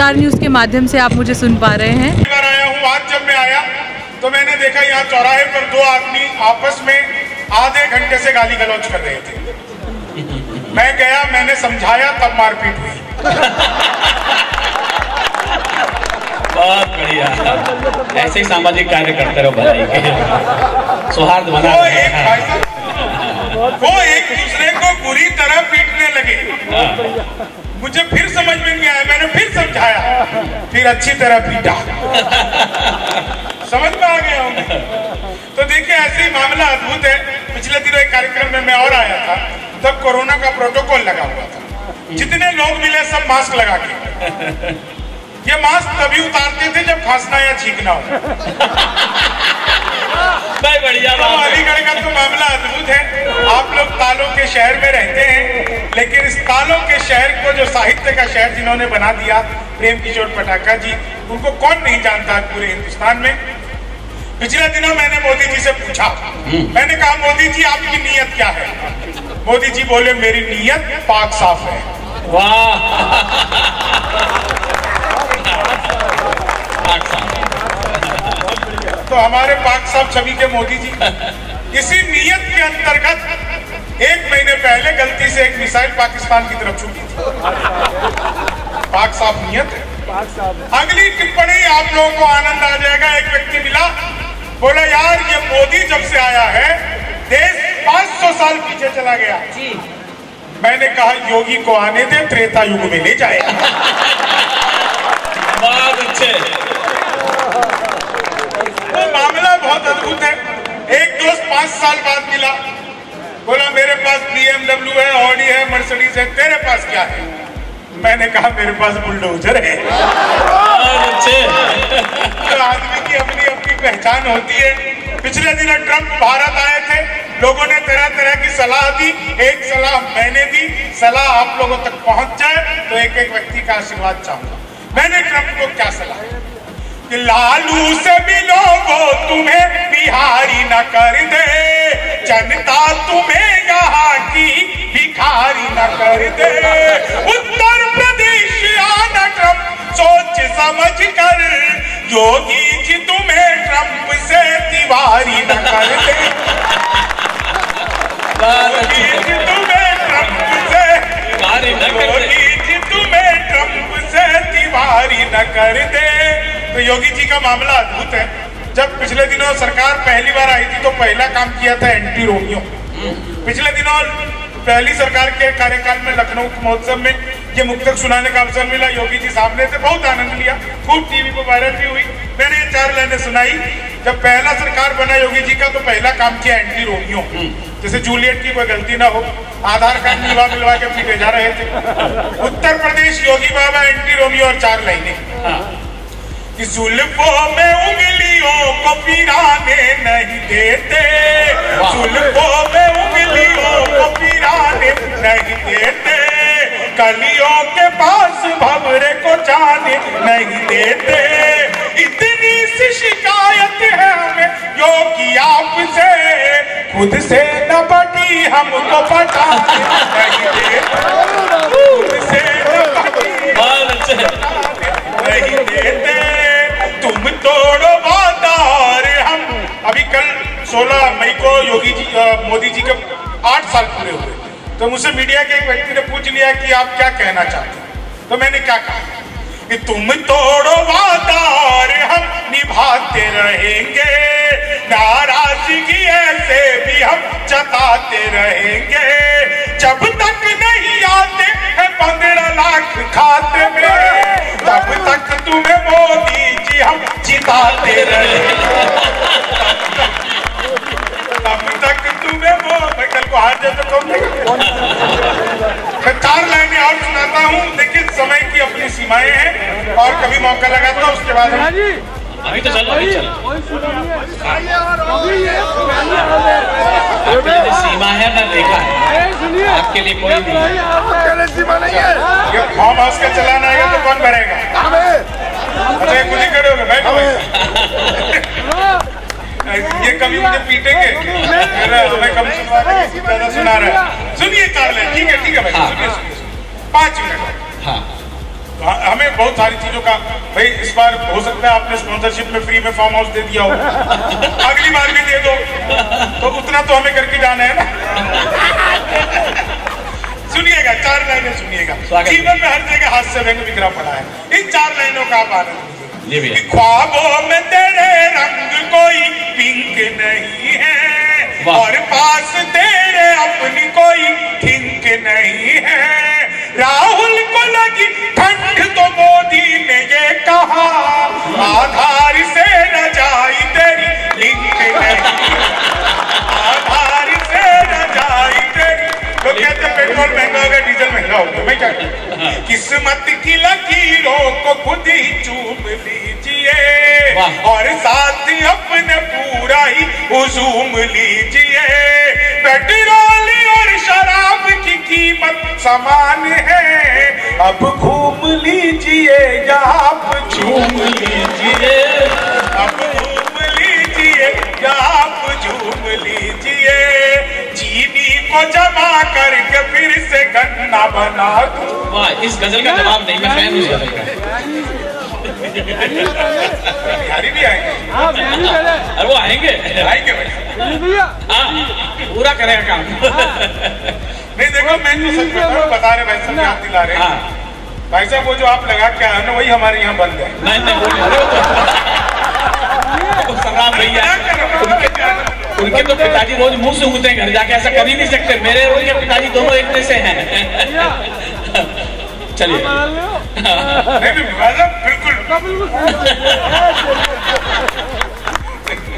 Star news के माध्यम से आप मुझे सुन पा रहे हैं। आया हूँ। आज जब मैं आया तो मैंने देखा यहाँ चौराहे पर दो आदमी आपस में आधे घंटे से गाली गलौज कर रहे थे। मैं गया, मैंने समझाया, तब मारपीट हुई। बहुत बढ़िया, ऐसे ही सामाजिक कार्य करते रहो, भलाई के सौहार्द बना वो एक दूसरे को बुरी तरह पीटने लगे। मुझे फिर समझ में नहीं आया, मैंने फिर समझाया, फिर अच्छी तरह पीटा। समझ में आ गया होंगे। तो देखिए ऐसे ही मामला अद्भुत है। पिछले दिनों एक कार्यक्रम में मैं और आया था, तब कोरोना का प्रोटोकॉल लगा हुआ था। जितने लोग मिले सब मास्क लगा के। ये मास्क तभी उतारते थे जब खांसना या छींकना हो। बढ़िया। तो अलीगढ़ का तो मामला अद्भुत है। आप लोग तालों के शहर में रहते हैं, लेकिन इस तालों के शहर को जो साहित्य का शहर जिन्होंने बना दिया, प्रेम किशोर पटाखा जी, उनको कौन नहीं जानता पूरे हिंदुस्तान में। पिछले दिनों मैंने मोदी जी से पूछा, मैंने कहा मोदी जी आपकी नीयत क्या है? मोदी जी बोले मेरी नीयत पाक साफ है। वाह। तो हमारे पाक साहब छवि के मोदी जी इसी नीयत के अंतर्गत 1 महीने पहले गलती से एक मिसाइल पाकिस्तान की तरफ छूटी थी। पाक साहब नीयत है। अगली टिप्पणी आप लोगों को आनंद आ जाएगा। एक व्यक्ति मिला, बोला यार ये मोदी जब से आया है देश 500 साल पीछे चला गया। मैंने कहा योगी को आने दे, त्रेता युग में ले जाएगा। बहुत अच्छे। तो मामला बहुत अद्भुत है। एक दोस्त 5 साल बाद मिला, बोला मेरे पास BMW है, ऑडी है, मर्सिडीज है, तेरे पास क्या है? मैंने कहा मेरे पास बुलडोजर है। तो आदमी की अपनी अपनी पहचान होती है। पिछले दिनों ट्रंप भारत आए थे, लोगों ने तरह तरह की सलाह दी। एक सलाह मैंने दी, सलाह आप लोगों तक पहुंच जाए तो एक एक व्यक्ति का आशीर्वाद चाहूंगा। मैंने ट्रंप को क्या सलाह कि लालू से मिलो वो तुम्हें बिहारी न कर दे, जनता तुम्हें यहाँ की भिखारी न कर दे। उत्तर प्रदेश आना ट्रंप सोच समझ कर, योगी जी तुम्हें ट्रंप से तिवारी न कर दे। योगी जी तुम्हें ट्रंप से, योगी जी तुम्हें ट्रंप से तिवारी न कर दे। तो योगी जी का मामला अद्भुत है। जब पिछले दिनों सरकार पहली बार आई थी तो पहला काम किया था एंटी रोमियो। पिछले दिनों पहली सरकार के कार्यकाल में लखनऊ महोत्सव में ये मुक्तक सुनाने का अवसर मिला। योगी जी सामने से बहुत आनंद लिया, खूब टीवी पर वायरल भी हुई। मैंने ये 4 लाइनें सुनाई। जब पहला सरकार बना योगी जी का तो पहला काम किया एंटी रोमियो। जैसे जूलियट की कोई गलती ना हो, आधार कार्ड मिलवा के पीटे जा रहे थे। उत्तर प्रदेश योगी बाबा एंटी रोमियो और 4 लाइनें कि जुल्फों में उंगलियों को पिराने नहीं देते, जुल्फों में उंगलियों को पिराने नहीं देते, कलियों के पास भंवरे को जाने नहीं देते। इतनी सी शिकायत है हमें योगी आपसे, खुद से न बटी हमको पटाने नहीं देते, खुद से न बटी नहीं देते। तुम तोड़ो वादा और हम। अभी कल 16 मई को योगी जी मोदी जी के 8 साल पूरे हुए, तो मुझसे मीडिया के एक व्यक्ति ने पूछ लिया कि आप क्या कहना चाहते हैं। तो मैंने क्या कहा कि तुम तोड़ो वादा और हम निभाते रहेंगे, नाराजगी ऐसे भी हम जताते रहेंगे, जब तक नहीं आते हैं 15 लाख खाते में, तब तक तुम्हें मोदी जी हम जिताते रहेंगे, तब तक तुम्हें मैं कल को हार जाए तो कौन देखेगा। मैं 4 लाइनें और सुनाता हूँ, लेकिन समय की अपनी सीमाएं हैं और कभी मौका लगा तो उसके बाद अभी तो चल, अभी चल। सीमा है ना, देखा है आपके लिए कोई नहीं है। ये फार्म हाउस का चलान आएगा तो कौन भरेगा? अच्छा खुद ही करोगे, बैठो। ये कभी मुझे पीटेंगे, हमें कम ज्यादा सुना रहा है। सुनिए 4 लाइन, ठीक है भाई, सुनिए 5 मिनट। हाँ। तो हमें बहुत सारी चीजों का भाई इस बार हो सकता है आपने स्पॉन्सरशिप में फ्री में फार्म हाउस दे दिया हो, अगली बार भी दे दो, तो उतना तो हमें करके जाना है ना। सुनिएगा 4 लाइनें सुनिएगा। जीवन में हर जगह हास्य व्यंग बिखरा पड़ा है, इन 4 लाइनों का आप आनंद लीजिए। ख्वाबों में तेरे रंग कोई पिंक नहीं है और पास तेरे अपनी कोई थिंक नहीं है। राहुल को लगी ठंड तो मोदी ने ये कहा, आधार से न जाई तेरी लिंक नहीं, आधार से न जाई तेरी। लोग कहते पेट्रोल महंगा हो गया, डीजल महंगा हो गया, मैं क्या कहूं? किस्मत की लकीरों को खुद ही चूम लीजिए और साथ ही अपने पूरा ही हुजूम लीजिए। पेट्रोल और शराब की कीमत समान है, अब घूम लीजिए या आप झूम लीजिए, अब घूम लीजिए या आप झूम लीजिए। चीनी को जमा करके फिर से गन्ना बना दूं। वाह, इस गजल का जवाब नहीं, मैं फैन हूं इस गजल का। बिहारी भी आएंगे, अरे वो आएंगे भाई, पूरा करेगा काम। नहीं देखो, मैं तो सच बता रहे भाई साहब, याद दिला रहे भाई साहब, वो जो आप लगा के आए ना वही हमारे यहाँ बंद है। उनके तो पिताजी रोज मुंह से उगते हैं घर जाके, ऐसा कर ही नहीं सकते। मेरे और उनके पिताजी दोनों एक जैसे हैं। चलिए बिल्कुल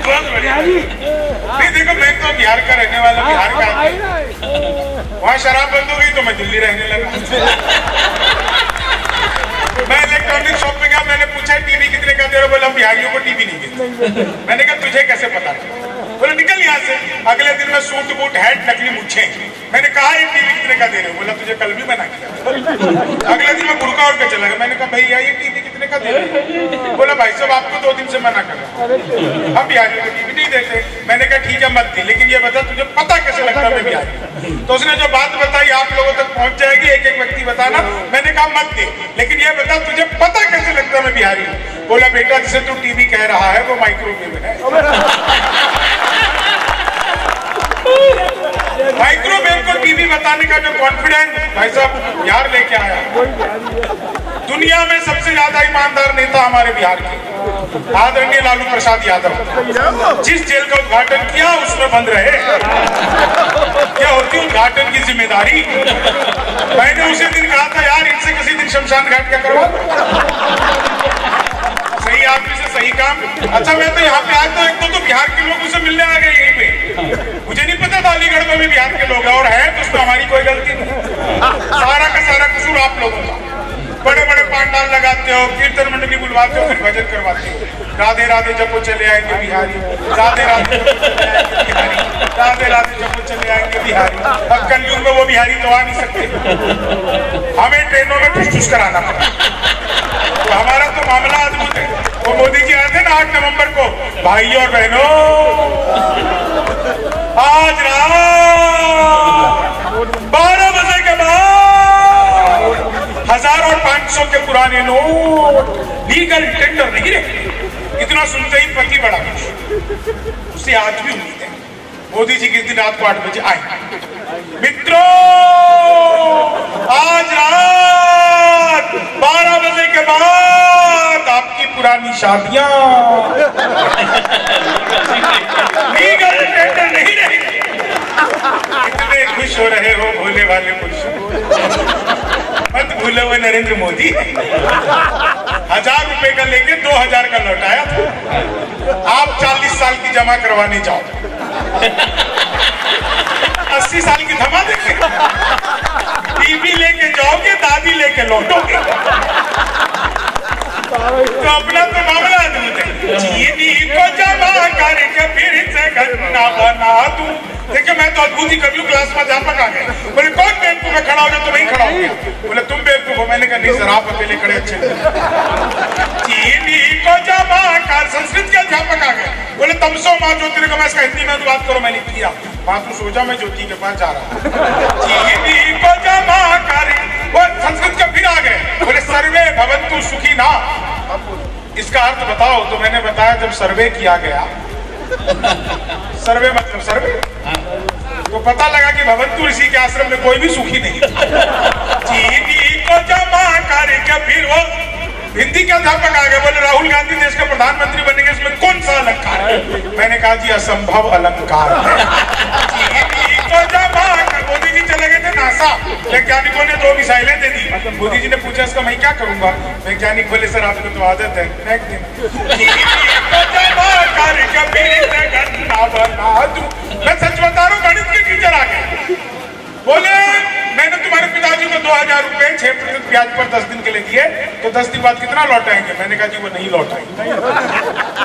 बहुत बढ़िया। नहीं देखो, मैं तो बिहार का रहने वाला, बिहार का, वहाँ शराब बंद हो गई तो मैं दिल्ली रहने लगा। मैं इलेक्ट्रॉनिक शॉप में गया, मैंने पूछा टीवी कितने का दे रहे हो? बोला बिहारियों को टीवी नहीं देते। मैंने कहा तुझे कैसे पता? बोले निकल यहाँ से। अगले दिन में सूट बूट हैट नकली मुच्छे। मैंने कहा ये टीवी कितने का दे रहे हो? बोला तुझे कल भी मना किया। अगले दिन में बुर्का उड़ के चला गया। मैंने कहा भैया ये टीवी कितने का दे रहे हो? बोला भाई साहब आपको 2 दिन से मना कर रहा, हम बिहारियों को टीवी नहीं देते। मैंने कहा ठीक है मत दे, लेकिन ये बता तुझे पता कैसे लगता मैं बिहारी? तो उसने जो बात बताई आप लोगों तक पहुंच जाएगी, एक एक व्यक्ति बताना। मैंने कहा मत दे, लेकिन ये बता तुझे पता कैसे लगता मैं बिहारी हूँ? बोला बेटा जिसे तू टीवी कह रहा है वो माइक्रोवेव है। माइक्रोवेव को टीवी बताने का जो कॉन्फिडेंस भाई साहब बिहार लेके आया। दुनिया में सबसे ज्यादा ईमानदार नेता हमारे बिहार के आदरणीय लालू प्रसाद यादव। जिस जेल का उद्घाटन किया उसमें बंद रहे। क्या होती उद्घाटन की जिम्मेदारी? मैंने उसी दिन कहा था यार इनसे किसी दिन शमशान घाट क्या करवा। सही आदमी से सही काम। अच्छा मैं तो यहाँ पे आया तो एक तो बिहार के लोग उसे मिलने आ गए यहीं पे। मुझे नहीं पता था अलीगढ़ में भी बिहार के लोग हैं, और है तो उसमें हमारी कोई गलती नहीं। सारा का सारा कसूर आप लोगों का। बड़े बड़े पांडाल लगाते हो, कीर्तन मंडली बुलवाते हो, फिर भजन करवाते हो। राधे राधे जब चले आएंगे बिहारी, राधे राधे बिहारी, राधे राधे जब चले आएंगे बिहारी। अब कलयुग में वो बिहारी तो आ नहीं सकते, हमें ट्रेनों में ठुस कराना पड़ा। तो हमारा तो मामला अद्भुत है। वो मोदी जी आए थे ना 8 नवंबर को, भाई और बहनों आज रात 12 बजे के बाद 1000 और 500 के पुराने नोट लीगल टेंडर नहीं रहे। इतना सुनते ही पति बड़ा खुश। उससे आज भी उम्मीद है मोदी जी किस दिन रात को 8 बजे आए। मित्रों आज रात 12 बजे के बाद आपकी पुरानी शादियां लीगल टेंडर नहीं रहेंगी। इतने खुश हो रहे हो भोले वाले पुरुष, मत भूलो वो नरेंद्र मोदी 1000 रुपए का लेके 2000 का लौटाया था। आप 40 साल की जमा करवाने जाओ, 80 साल की थमा देंगे। टीवी लेके जाओगे, दादी लेके लौटोगे। तो अपना तो मामला अद्भुत है। चीनी को जमा करके फिर से गन्ना बना दूं। देखिए मैं तो अद्भुत ही कभी क्लास में अध्यापक आ गए। बोले कौन बेवकूफ में खड़ा हो गया? तो वही खड़ा हो गया। बोले तुम बेवकूफ हो? मैंने कहा नहीं सर आप अकेले खड़े अच्छे। चीनी को जमा कर, संस्कृत के अध्यापक आ गए। बोले तमसो माँ ज्योतिर्गमय, इसका हिंदी में बात करो। मैंने किया, माँ तू सोचा मैं ज्योति के पास जा रहा हूँ। चीनी को जमा कर, वो संस्कृत के फिर आ गए। बोले सर्वे भवन्तु सुखिनः, इसका अर्थ बताओ। तो मैंने बताया जब सर्वे किया गया, सर्वे मतलब सर्वे, तो पता लगा कि भवन्तु ऋषि के आश्रम में कोई भी सुखी नहीं था। चीनी को जमा करके फिर वो हिंदी का अध्यापक आ गए, बोले राहुल गांधी देश का प्रधानमंत्री बनेंगे, इसमें कौन सा अलंकार है? मैंने कहा जी असंभव अलंकार है। चीनी को जमा कर, मोदी जी चले गए थे नासा, वैज्ञानिकों ने 2 मिसाइलें दे दी। मोदी जी ने पूछा इसका मैं क्या करूंगा? वैज्ञानिक बोले सर आपको तो आदत है, फेंक देना। मैं सच बता रहा हूँ, गणित के टीचर आ गए, बोले मैंने तुम्हारे पिताजी को 2000 रुपए 6% ब्याज पर 10 दिन के लिए दिए, तो 10 दिन बाद कितना लौटाएंगे? मैंने कहा जी वो नहीं लौटाएंगे।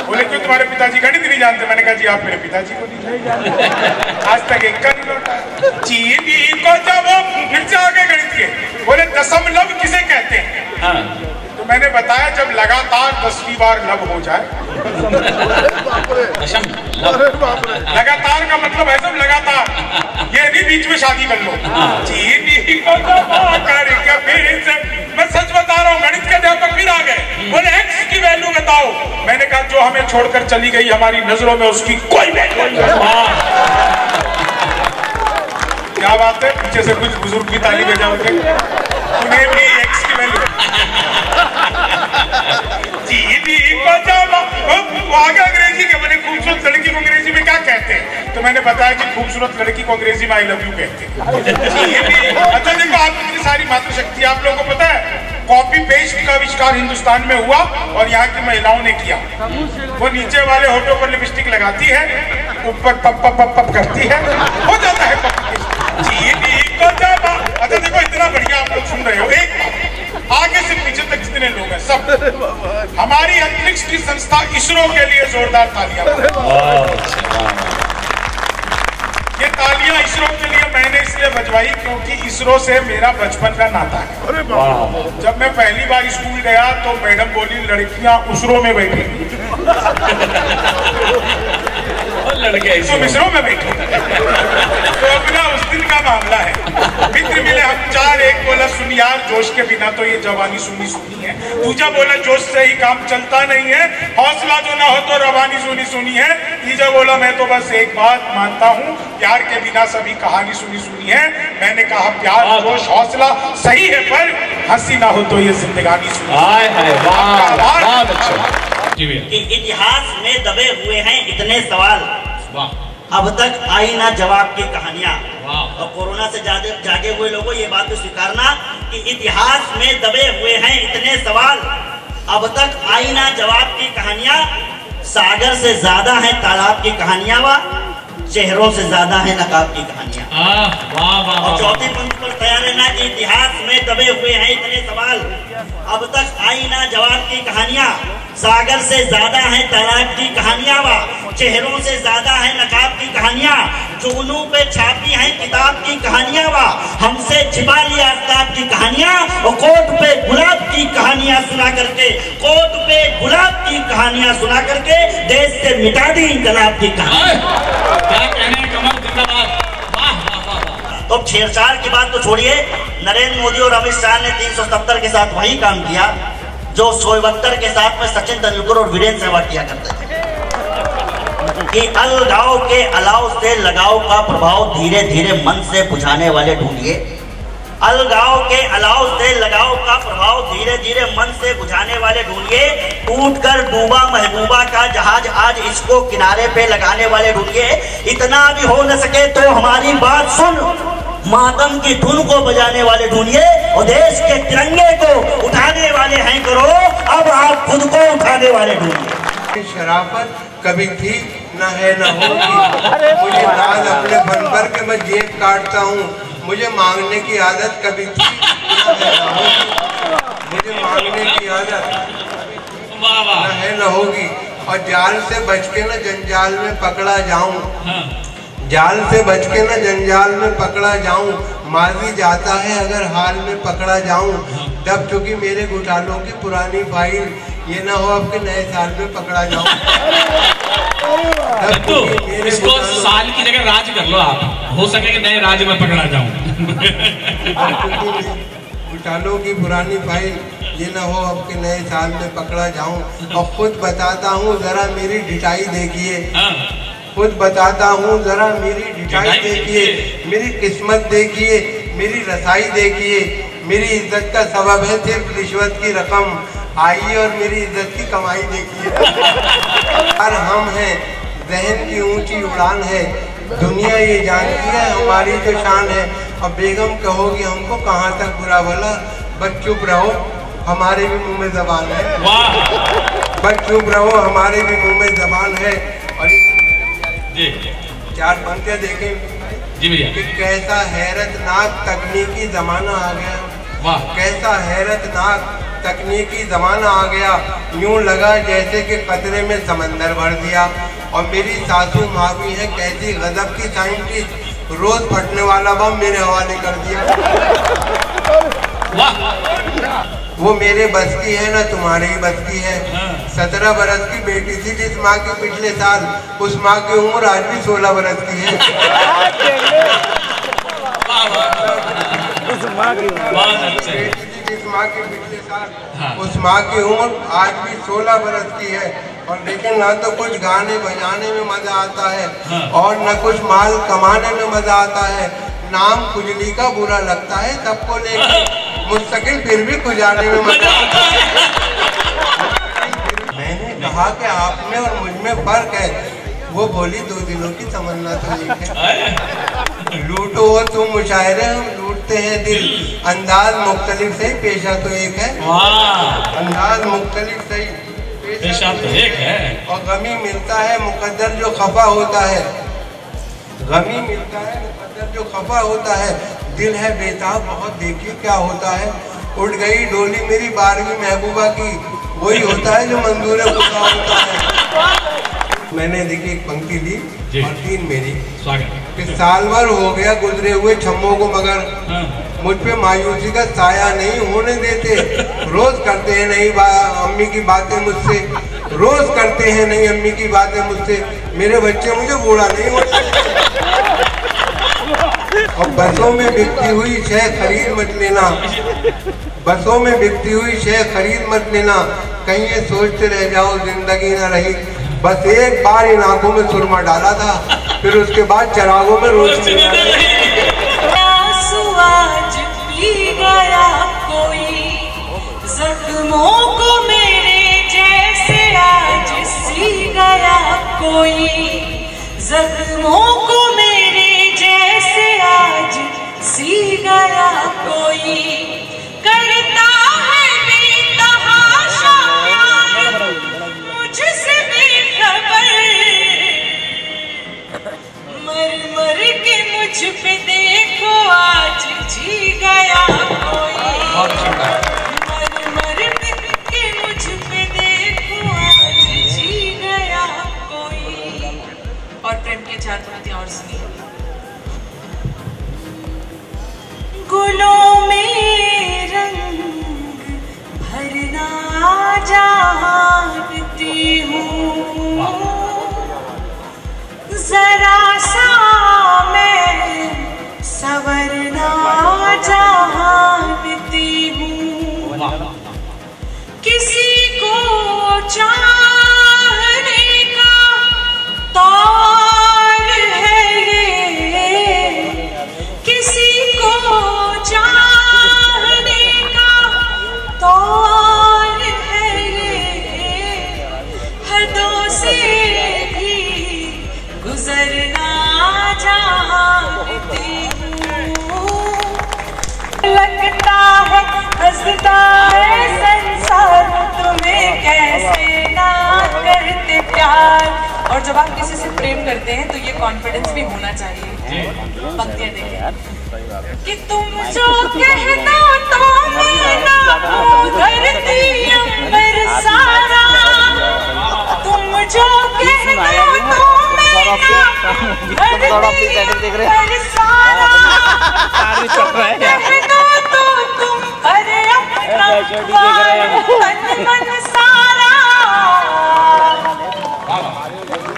बोले क्यों? तुम्हारे पिताजी गणित नहीं जानते? मैंने कहा जी आप मेरे पिताजी को नहीं जानते, आज तक एक का नहीं लौटा। चीनी को जब वो फिर से आगे गणित के, बोले दशमलव किसे कहते हैं? तो मैंने बताया जब लगातार 10वीं बार लब हो जाए। लगातार का मतलब है सब लगातार, ये नहीं बीच में शादी कर लो। चीनी को जमा करके फिर से, मैं सच बता रहा हूँ, गणित के अध्यापक फिर आ गए, बोले x की वैल्यू बताओ। मैंने कहा जो हमें छोड़कर चली गई हमारी नजरों में उसकी कोई वैल्यू नहीं। क्या बात है, पीछे से कुछ बुजुर्ग की ताली बजाओगे, उन्हें भी x की वैल्यू। चीनी को जमा, वो आगे अंग्रेजी के, बोले खूबसूरत लड़की को अंग्रेजी में क्या कहते हैं? तो मैंने बताया कि खूबसूरत लड़की को अंग्रेजी में आई लव यू कहते हैं। अच्छा देखो, आप इतनी सारी मातृशक्ति, आप लोगों को पता है कॉपी पेस्ट का आविष्कार हिंदुस्तान में हुआ और यहाँ की महिलाओं ने किया। वो नीचे वाले होठों पर लिपस्टिक लगाती है, ऊपर पप पप पप पप करती है, हो जाता है कॉपी पेस्ट। चीनी को जमा। अच्छा देखो, इतना बढ़िया आप लोग सुन रहे हो, एक आगे से पीछे तक जितने लोग हैं सब, हमारी अंतरिक्ष की संस्था इसरो के लिए जोरदार तालियां। ये तालियां इसरो के लिए मैंने इसलिए बजवाई क्योंकि इसरो से मेरा बचपन का नाता है। जब मैं पहली बार स्कूल गया तो मैडम बोली लड़कियां उसरो में बैठी, लड़के तुम इसरो में बैठे। तो अपना उस दिन का मामला है, मित्र मिले हम 4, एक बोला सुन यार जोश के बिना तो ये जवानी सुनी सुनी है, दूजा बोला जोश से ही काम चलता नहीं है, हौसला जो ना हो तो रवानी सुनी सुनी है, तीजा बोला मैं तो बस एक बात मानता हूँ, प्यार के बिना सभी कहानी सुनी सुनी है। मैंने कहा प्यार जोश हौसला सही है, पर हंसी ना हो तो ये जिंदगानी सुनी। कि इतिहास में दबे हुए हैं इतने सवाल, अब तक आई ना जवाब की कहानियां। और कोरोना से जागे हुए लोगों ये बात तो स्वीकारना कि इतिहास में दबे हुए हैं इतने सवाल, अब तक आई ना जवाब की कहानियां। सागर से ज्यादा है तालाब की कहानियां, चेहरों से ज्यादा है नकाब की कहानियां। और चौथी पंक्ति पर तैयार रहना कि इतिहास में दबे हुए हैं इतने सवाल, अब तक आई ना जवाब की कहानियां। सागर से ज्यादा है तालाब की कहानियां, चेहरों से ज्यादा है नकाब की कहानियां। जुगनू पे छापी है किताब की कहानियां, हमसे छिपा लिया आफ्ताब की कहानियां। और कोट पे गुलाब की कहानियां सुना करके, कोट पे गुलाब की कहानियां सुना करके देश से मिटा दी इंकलाब की कहानी। तो छेड़छाड़ की बात तो छोड़िए, नरेंद्र मोदी और अमित शाह ने 370 के साथ वही काम किया जो 172 के साथ में सचिन तेंदुलकर और वीरेंद्र सहवाग किया करते थे, कि अलगाव के अलाव से लगाव का प्रभाव धीरे धीरे मन से बुझाने वाले ढूंढिए। अलगाव के अलाव से लगाव का प्रभाव धीरे धीरे मन से बुझाने वाले ढूंढिए। टूटकर डूबा महबूबा का जहाज आज इसको किनारे पे लगाने वाले ढूंढिए। इतना भी हो न सके तो हमारी बात सुन, मातम की धुन को बजाने वाले ढूंढिए। और देश के तिरंगे को उठाने वाले हैं करो, अब आप खुद को उठाने वाले ढूंढिए। शराफत कभी थी न है न होगी, मुझे नाज अपने भर भर के मैं जेब काटता हूँ, मुझे मांगने की आदत कभी थी न है न होगी, मुझे मांगने की आदत न है न होगी। और जाल से बच के न जंजाल में पकड़ा जाऊं, जाल से बच के न जंजाल में पकड़ा जाऊं, माजी जाता है अगर हाल में पकड़ा जाऊं। दब चुकी मेरे घोटालों की पुरानी फाइल, ये ना हो आपके नए साल में पकड़ा जाऊं। तो इसको साल की जगह राज कर लो आप, हो सके कि नए राज में पकड़ा जाऊं। घोटालों की पुरानी फाइल ये ना हो अब के नए साल में पकड़ा जाऊं। और खुद बताता हूँ जरा मेरी ढिठाई देखिए, खुद बताता हूँ जरा मेरी ढिठाई देखिए, मेरी किस्मत देखिए, मेरी रसाई देखिए। मेरी इज्जत का सबब है सिर्फ रिश्वत की रकम, आइए और मेरी इज्जत की कमाई देखिए। और हम हैं, जहन की ऊंची उड़ान है, दुनिया ये जानती है हमारी तो शान है। और बेगम कहोगी हमको कहाँ तक बुरा भला, बस चुप रहो हमारे भी मुंह में जबान है, बस चुप रहो हमारे भी मुंह में जबान है। और जी 4 पंक्तियां देखें जी भैया कि कैसा हैरतनाक तकनीकी जमाना आ गया, वाह कैसा हैरतनाक तकनीकी जमाना आ गया। यूं लगा जैसे कि कतरे में समंदर भर दिया। और मेरी सासू माँ भी है कैसी गजब की साइंटिस्ट, रोज फटने वाला बम मेरे हवाले कर दिया। वो मेरे बस की है ना तुम्हारे ही बस की है। 17 बरस की बेटी थी जिस माँ की पिछले साल, उस माँ की उम्र आज भी 16 बरस की है। जिस माँ की पिछले साल, उस माँ की उम्र आज भी 16 बरस की है। और लेकिन ना तो कुछ गाने बजाने में मजा आता है और न कुछ माल कमाने में मजा आता है। नाम खुजली का बुरा लगता है सबको, लेकिन मुस्तकिल फिर भी खुजाने में मजा आता है। मैंने कहा कि आप में और मुझ में फर्क है। वो बोली 2 दिनों की तमन्ना तो एक है। लूटो हो तुम मुशायरे, हम लूटते हैं दिल। अंदाज मुख्तलिफ सही, पेशा तो एक है। अंदाज मुख्तलिफ सही, पेशा तो एक है। और गमी मिलता है मुकद्दर जो खफा होता है, गमी मिलता है मुकद्दर जो खफा होता है। दिल है बेताब बहुत, देखिए क्या होता है। उड़ गई डोली मेरी 12वीं महबूबा की, वही होता है जो मंजूर खुदा होता है। मैंने देखी एक पंक्ति दी और 3 मेरी कि साल भर हो गया गुजरे हुए छम्मों को, मगर मुझ पे मायूसी का साया नहीं होने देते। रोज करते हैं नहीं अम्मी की बातें मुझसे, रोज करते हैं नहीं अम्मी की बातें मुझसे। मेरे बच्चे मुझे बूढ़ा नहीं होते। और बसों में बिकती हुई शय खरीद मत लेना, बसों में बिकती हुई शय खरीद मत लेना। कहीं ये सोचते रह जाओ जिंदगी ना रही। बस एक बार इन आंखों में सुरमा डाला था, फिर उसके बाद चरागों में रोशनी आ गई। आज पी गया कोई, जख्मों को मेरे जैसे आज सी गया कोई, जख्मों को मेरे जैसे आज सी गया कोई। करता है बेतहाशा प्यार मुझसे बेखबर, मर मर के मुझ पे देखो आज जी गया कोई, मर मर के मुझ पे देखो आज जी गया कोई। और प्रेम के 4 पंक्तियां और सुनिए। गुलों में रंग भरना जानती हूँ, जरा सा मैं संवरना जानती हूँ। किसी को चाहने का तौर है ये, किसी को चाहने का तौर है ये, हदों से भी गुजरना जानती हूँ। लगता है हंसता है संसार, तुम्हें कैसे ना करते प्यार। और जब आप किसी से प्रेम करते हैं तो ये कॉन्फिडेंस भी होना चाहिए। पंक्तियां देखिए कि तुम जो कह दो तो मैं ना हूँ धरती अंबर सारा, तुम जो कह दो तो मैं ना हूँ धरती अंबर सारा, कह दो तो तुम अरे अपना तन मन सारा,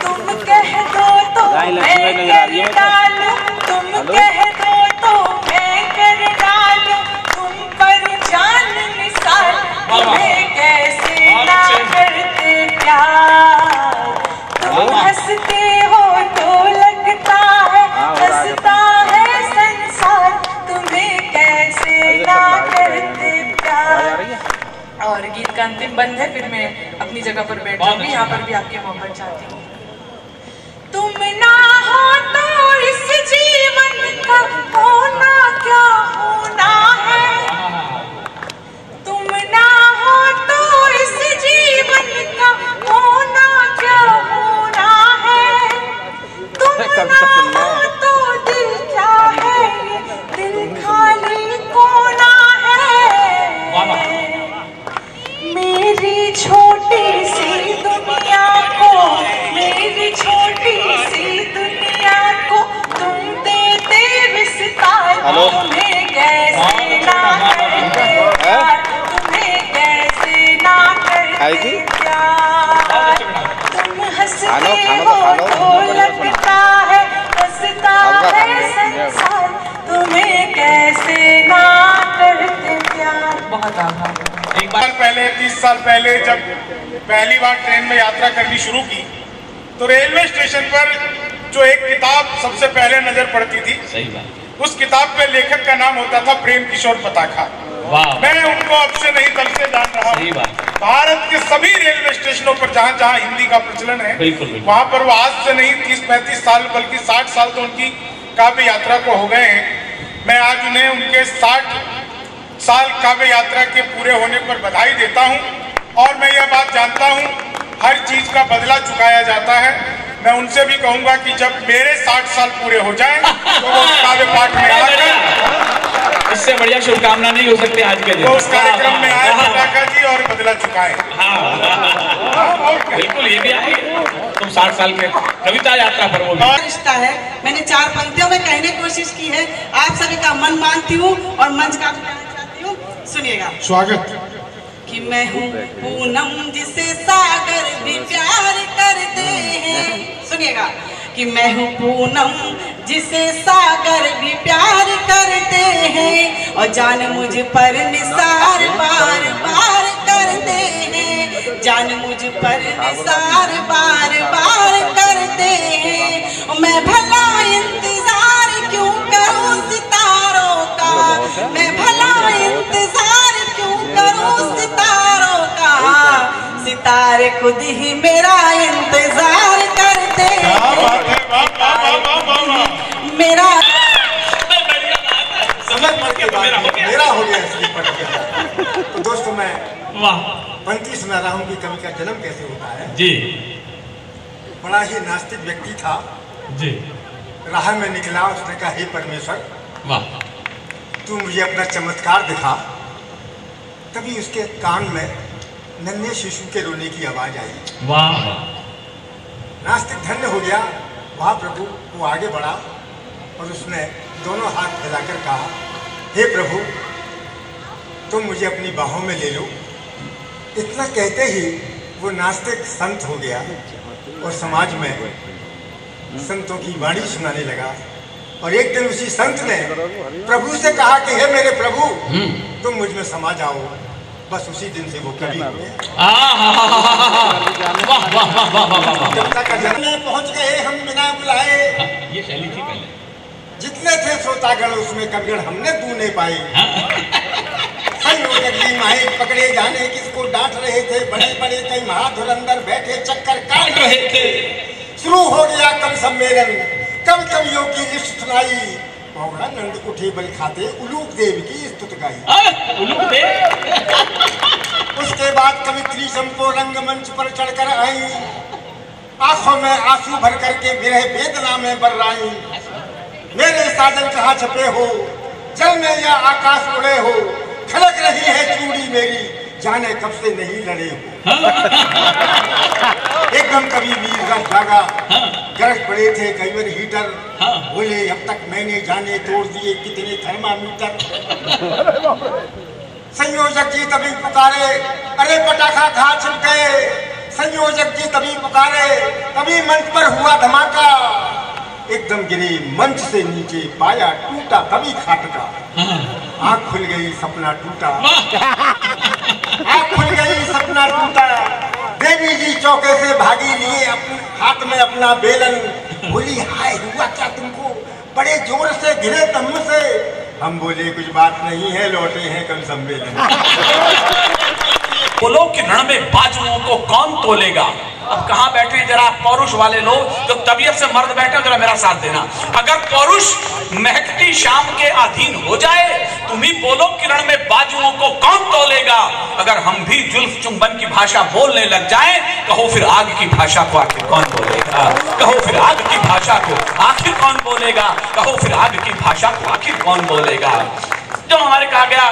तुम कह दो तो मैं कर डालूं, तुम कह दो तो मैं कर डालूं, तुम पर जान निसार अंतिम बंद है, फिर मैं अपनी जगह पर बैठ जाऊंगी। यहाँ पर भी आपकी मोहब्बत चाहती हूँ। तुम ना हो तो इस जीवन का होना क्या होना है, तुम ना हो तो इस जीवन का होना क्या होना है, तुम ना हो तो दिल क्या है, ये दिल खाली कोना है। मेरी छोटी सी दुनिया को, मेरी छोटी सी दुनिया को तुम देते विस्तार, तुम्हें कैसे ना करते प्यार, तुम्हें कैसे ना करते प्यार। तुम हंसते हो तो लगता है हंसता है संसार, तुम्हें कैसे ना करते प्यार। बहुत आभार। एक बार पहले 30 साल पहले जब पहली बार ट्रेन में यात्रा करनी शुरू की तो रेलवे स्टेशन पर जो एक किताब सबसे पहले नजर पड़ती थी, सही बात, उस किताब पे लेखक का नाम होता था प्रेम किशोर पताखा। मैं उनको अब से नहीं तब से जान रहा हूँ। भारत के सभी रेलवे स्टेशनों पर जहाँ जहाँ हिंदी का प्रचलन है, वहाँ पर वो आज से नहीं 30-35 साल बल्कि 60 साल तो उनकी काव्य यात्रा को हो गए हैं। मैं आज उन्हें उनके 60 साल काव्य यात्रा के पूरे होने पर बधाई देता हूं। और मैं यह बात जानता हूं, हर चीज का बदला चुकाया जाता है। मैं उनसे भी कहूंगा कि जब मेरे 60 साल पूरे हो जाएं तो वो काव्य पाठ में आकर, इससे बढ़िया शुभकामना नहीं हो सकती आज के दिन, तो उस कार्यक्रम में आए पताका जी और बदला चुकाए। बिल्कुल, ये भी आएंगे। तुम 60 साल के कविता यात्रा पर वो रिश्ता है। मैंने 4 पंक्तियों में कहने की कोशिश की है, आप सभी का मन मानती हूँ और मंच का सुनिएगा। स्वागत। कि मैं हूँ पूनम जिसे सागर भी प्यार करते हैं, सुनिएगा। कि मैं हूँ पूनम जिसे सागर भी प्यार करते हैं, और जान मुझ पर निसार बार बार करते हैं, जान मुझ पर निसार बार बार करते हैं। मैं भला इंतजार क्यों करूँ सितारों का, मैं भला इंतजार क्यों करूं सितारों का, सितारे खुद ही मेरा इंतजार करते हैं। मेरा मेरा हो गया इसलिए पढ़ गया। तो दोस्तों, मैं पंक्ति सुना रहा हूँ कि कवि का जन्म कैसे होता है। जी। बड़ा ही नास्तिक व्यक्ति था जी। राह में निकला, उसने कहा हे परमेश्वर, वाह, तू मुझे अपना चमत्कार दिखा। तभी उसके कान में नन्हे शिशु के रोने की आवाज आई। वाह। नास्तिक धन्य हो गया। वाह प्रभु। वो आगे बढ़ा और उसने दोनों हाथ फैलाकर कहा, हे प्रभु, तुम मुझे अपनी बाहों में ले लो। इतना कहते ही वो नास्तिक संत हो गया और समाज में संतों की वाणी सुनाने लगा। और एक दिन उसी संत ने प्रभु से कहा कि हे मेरे प्रभु, तुम मुझ में समा जाओ। बस उसी दिन से वो कवि हो गया। कविता का जन्म में पहुंच गए हम बिना बुलाए। ये शैली थी पहले। जितने थे श्रोतागण उसमें कविगण हमने तू नहीं पाए। माइक पकड़े जाने किसको डांट रहे थे, बड़े बड़े कई महाधुरंदर बैठे चक्कर काट रहे थे। शुरू हो गया कवि सम्मेलन, कवि कवियों की लिस्ट सुनाई। नंद उठे बल खाते उलूक देव की स्तुत गाई। उलूक देव। उसके बाद कवित्री संपो रंगमंच पर चढ़कर आई, आंखों में आंसू भर करके विरह वेदना में बर्राई। मेरे साजन कहाँ छपे हो, जल में या आकाश उड़े हो, खलक रही है चूड़ी मेरी, जाने कब से नहीं लड़े हो। एकदम कवि वीर का जागा, गरज पड़े थे कईवर हीटर। बोले अब तक मैंने जाने तोड़ दिए कितने थर्मामीटर। संयोजक जी तभी पुकारे, अरे पटाखा कहाँ छिप गए। संयोजक जी तभी पुकारे, तभी मंच पर हुआ धमाका। एकदम गिरे मंच से नीचे, पाया टूटा तभी खाटका। आँख खुल गई सपना टूटा, आँख खुल गई सपना टूटा। देवी जी चौके से भागी लिए अपने हाथ में अपना बेलन। बोली हाय हुआ क्या तुमको, बड़े जोर से गिरे तम से। हम बोले कुछ बात नहीं है, लौटे हैं कल सम्मेलन। बोलो कि रण में बाजुओं को कौन तोलेगा। अब कहाँ बैठे हैं जरा पौरुष वाले लोग, जो तबीयत से मर्द बैठे हैं, जरा मेरा साथ देना। अगर पौरुष महकती शाम के अधीन हो जाए, तुम ही बोलो कि रण में बाजुओं को कौन तोलेगा। अगर हम भी जुल्फ चुंबन की भाषा बोलने लग जाए, कहो फिर आग की भाषा को आखिर कौन बोलेगा। कहो फिर आग की भाषा को आखिर कौन बोलेगा। कहो फिर आग की भाषा को आखिर कौन बोलेगा। जो हमारे कहा गया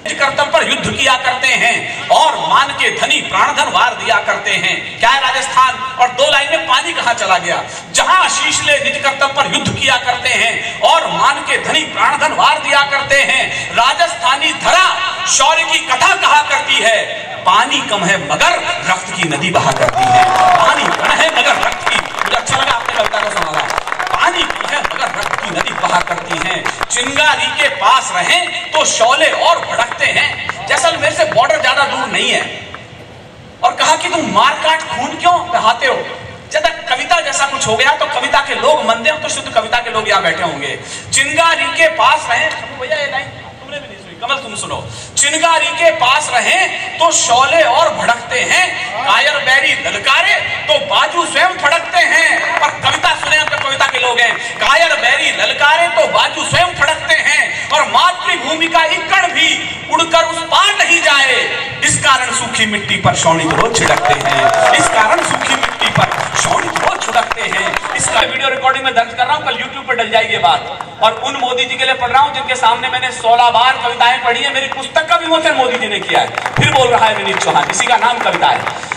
कर्तव्य पर युद्ध किया करते हैं और मान के धनी प्राणधन वार दिया करते हैं। क्या है राजस्थान, और दो लाइनें पानी कहां चला गया। जहां आशीष ले निज कर्तव्य पर युद्ध किया करते हैं और मान के धनी प्राणधन वार दिया करते हैं। राजस्थानी धरा शौर्य की कथा कहा करती है। पानी कम है मगर रक्त की नदी बहा करती है। पानी कम है मगर रक्त की, मुझे अच्छा लगा आपने कविता को सुना। पानी कम है मगर रक्त की नदी बहा करती है। चिंगारी के पास रहें तो शौले और भड़कते हैं। जैसलमेर से बॉर्डर ज्यादा दूर नहीं है। और कहा कि तुम मारकाट खून क्यों बहाते हो। ज्यादा कविता जैसा कुछ हो गया तो कविता के लोग मंदे हो तो शुद्ध कविता के लोग यहाँ बैठे होंगे। चिंगारी के पास रहें, भैया ये लाइन तुमने भी नहीं सुनी, कमल तुम सुनो। चिंगारी के पास रहें तो शौले और भड़कते हैं। कायर बैरी ललकारे तो बाजू स्वयं फड़कते हैं। और कविता सुने हम तो कविता के लोग हैं। कायर बैरी ललकारे तो बाजू स्वयं फड़कते हैं। और मातृभूमि का इक्कड़ भी उड़कर उस पार नहीं जाए। इस कारण सूखी मिट्टी पर शोणित रोज छिड़कते हैं। इस कारण सूखी मिट्टी पर शोणित रोज छिड़कते हैं। इसका वीडियो रिकॉर्डिंग में दर्ज कर रहा हूं, कल यूट्यूब पर डल जाएगी बात। और उन मोदी जी के लिए पढ़ रहा हूं जिनके सामने मैंने 16 बार कविताएं पढ़ी है। मेरी पुस्तक का विमोचन मोदी जी ने किया है। फिर बोल रहा है विनीत चौहान, इसी का नाम कविता है।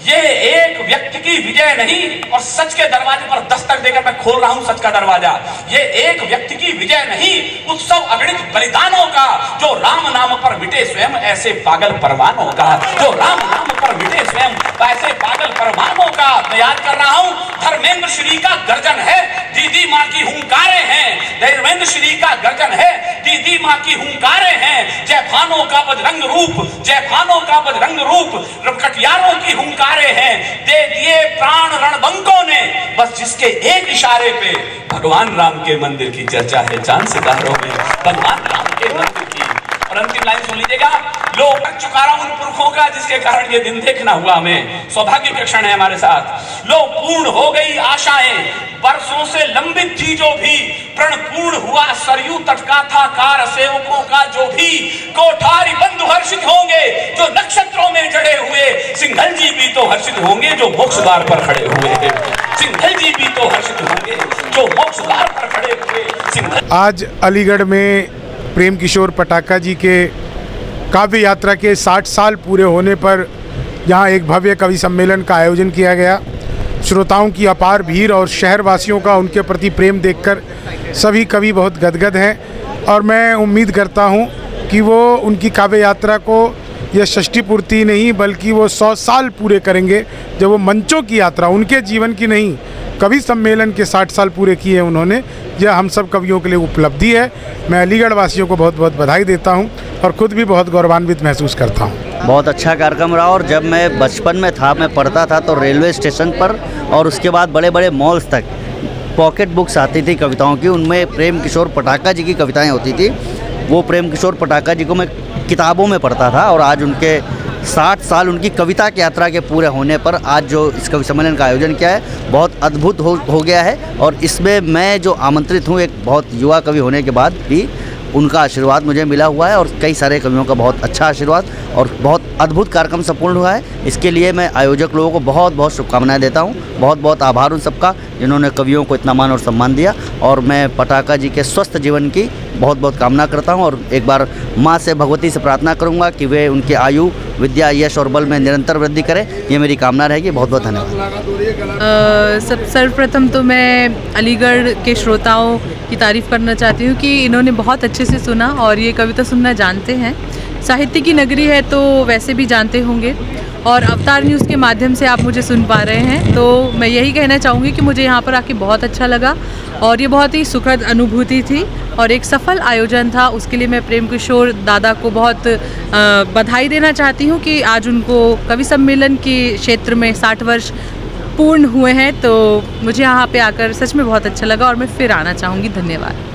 ये एक व्यक्ति की विजय नहीं, और सच के दरवाजे पर दस्तक देकर मैं खोल रहा हूं सच का दरवाजा। ये एक व्यक्ति की विजय नहीं, उत्सव अगणित बलिदानों का। जो राम नाम पर मिटे स्वयं ऐसे पागल परवानों का। जो राम नाम पर मिटे स्वयं ऐसे पागल परवानों का। मैं याद कर रहा हूं, धर्मेंद्र श्री का गर्जन है, दीदी माँ की हुंकारे हैं। धर्मेंद्र श्री का गर्जन है, दीदी माँ की हुंकारे हैं। जय भानों का बजरंग रूप, जय भानों का बजरंग रूप, कटियारों की हुंकारे हैं। दे दिए प्राण रणबंकों ने, बस जिसके एक इशारे पे भगवान राम के मंदिर की चर्चा है चांद सितारों में। भगवान राम के मंदिर की। और अंतिम लाइन सुन लीजिएगा। लो कर चुका रहा हूं उन पुरखों का जिसके कारण ये दिन देखना हुआ हमें। सौभाग्य के क्षण है हमारे साथ। लो पूर्ण हो गई आशाएं, वर्षों से लंबित थी जो भी। प्रण पूर्ण हुआ सरयू तट का था कार सेवकों का जो भी। कोठारी बंधु हर्षित होंगे जो नक्षत्रों में जड़े हुए। सिंघल जी भी तो हर्षित होंगे जो मोक्ष द्वार पर खड़े हुए। सिंघल जी भी तो हर्षित होंगे जो मोक्ष द्वार पर खड़े हुए। आज अलीगढ़ में प्रेम किशोर पटाका जी के काव्य यात्रा के 60 साल पूरे होने पर यहाँ एक भव्य कवि सम्मेलन का आयोजन किया गया। श्रोताओं की अपार भीड़ और शहरवासियों का उनके प्रति प्रेम देखकर सभी कवि बहुत गदगद हैं। और मैं उम्मीद करता हूँ कि वो उनकी काव्य यात्रा को यह षष्ठी पूर्ति नहीं बल्कि वो 100 साल पूरे करेंगे। जब वो मंचों की यात्रा, उनके जीवन की नहीं, कवि सम्मेलन के 60 साल पूरे किए उन्होंने। यह हम सब कवियों के लिए उपलब्धि है। मैं अलीगढ़ वासियों को बहुत बहुत बधाई देता हूं और खुद भी बहुत गौरवान्वित महसूस करता हूं। बहुत अच्छा कार्यक्रम रहा। और जब मैं बचपन में था, मैं पढ़ता था तो रेलवे स्टेशन पर और उसके बाद बड़े बड़े मॉल्स तक पॉकेट बुक्स आती थी कविताओं की। उनमें प्रेम किशोर पटाका जी की कविताएँ होती थी। वो प्रेम किशोर पटाका जी को मैं किताबों में पढ़ता था। और आज उनके 60 साल उनकी कविता की यात्रा के पूरे होने पर आज जो इस कवि सम्मेलन का आयोजन किया है बहुत अद्भुत हो गया है। और इसमें मैं जो आमंत्रित हूँ, एक बहुत युवा कवि होने के बाद भी उनका आशीर्वाद मुझे मिला हुआ है। और कई सारे कवियों का बहुत अच्छा आशीर्वाद और बहुत अद्भुत कार्यक्रम संपूर्ण हुआ है। इसके लिए मैं आयोजक लोगों को बहुत बहुत शुभकामनाएं देता हूं। बहुत बहुत आभार उन सबका जिन्होंने कवियों को इतना मान और सम्मान दिया। और मैं पटाका जी के स्वस्थ जीवन की बहुत बहुत कामना करता हूं। और एक बार माँ से, भगवती से प्रार्थना करूंगा कि वे उनके आयु, विद्या, यश और बल में निरंतर वृद्धि करें। ये मेरी कामना रहेगी। बहुत बहुत धन्यवाद। सर्वप्रथम तो मैं अलीगढ़ के श्रोताओं की तारीफ़ करना चाहती हूँ कि इन्होंने बहुत अच्छे से सुना और ये कविता सुनना जानते हैं। साहित्य की नगरी है तो वैसे भी जानते होंगे। और अवतार न्यूज़ के माध्यम से आप मुझे सुन पा रहे हैं, तो मैं यही कहना चाहूँगी कि मुझे यहाँ पर आके बहुत अच्छा लगा और ये बहुत ही सुखद अनुभूति थी और एक सफल आयोजन था। उसके लिए मैं प्रेम किशोर दादा को बहुत बधाई देना चाहती हूँ कि आज उनको कवि सम्मेलन के क्षेत्र में 60 वर्ष पूर्ण हुए हैं। तो मुझे यहाँ पे आकर सच में बहुत अच्छा लगा और मैं फिर आना चाहूँगी। धन्यवाद।